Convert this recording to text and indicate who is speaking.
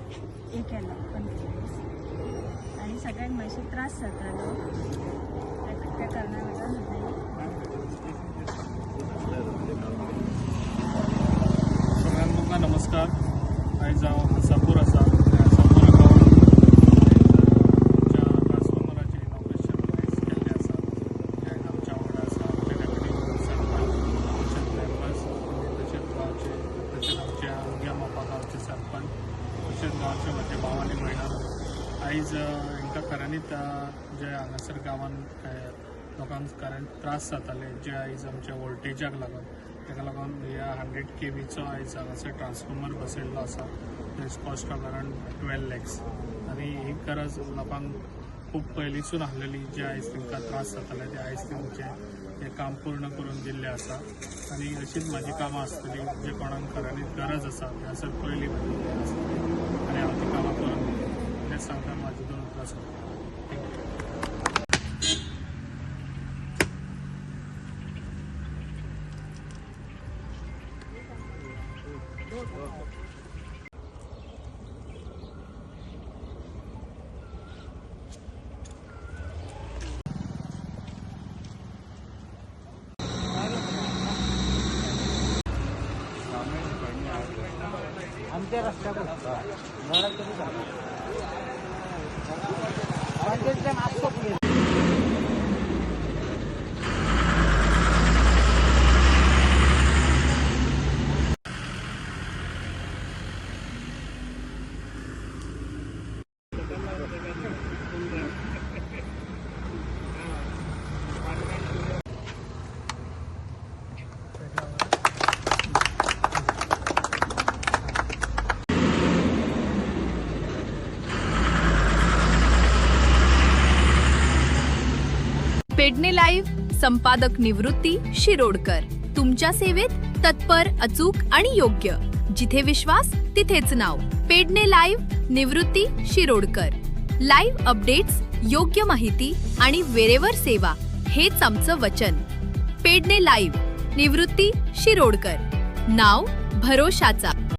Speaker 1: हे केलं 45 आणि सगळ्यांक मातशें त्रास जातालो त्या कारणान
Speaker 2: सगळ्यांक तुमकां नमस्कार. आयज हांव आसापूर आसा. आसापूर गांवांत आमच्या ट्रान्सफॉर्मराचें इनॉग्रेशन आयज केल्लें आसा. आयज आमच्या वांगडा आसा आमचे डेप्युटी सरपंच, तशेंच मेंबर्स, तशेंच आमच्या उग्या मापा गांवचे सरपंच, तशेंच गांवचे म्हजे भाव आनी भयणां. आयज हांकां खऱ्यांनीच जे हांगासर गांवांत लोकांक खऱ्यान त्रास जाताले जे आयज आमच्या वोल्टेजाक लागून ताका लागून ह्या 100 kVचो आयज हांगासर ट्रान्सफॉर्मर बसयल्लो आसा. तेज कॉस्ट ऑफ अरावंड 12 lakhs आनी ही गरज लोकांक खूब पयलींसून आसलेली जे आयज तांकां त्रास जाताले ते आयज तांचें हें काम पूर्ण करून दिल्लें आसा. आनी अशीच म्हाजी कामां आसतली जे कोणाक खऱ्यांनीच गरज आसा ते सर पयलीं म्हाजी आसतली आनी हांव ती कामां करून दितलें. हें सांगता म्हाजे दोन उतरां सांगता.
Speaker 3: आमच्या रस्त्यावर
Speaker 4: पेडणे लाईव्ह संपादक निवृत्ती शिरोडकर. तुमच्या सेवेत तत्पर, अचूक आणि योग्य. जिथे विश्वास तिथेच नाव. पेडणे लाईव्ह निवृत्ती शिरोडकर. लाईव्ह अपडेट्स, योग्य माहिती आणि वेळेवर सेवा हेच आमचं वचन. पेडणे लाईव्ह निवृत्ती शिरोडकर. नाव भरोशाचा.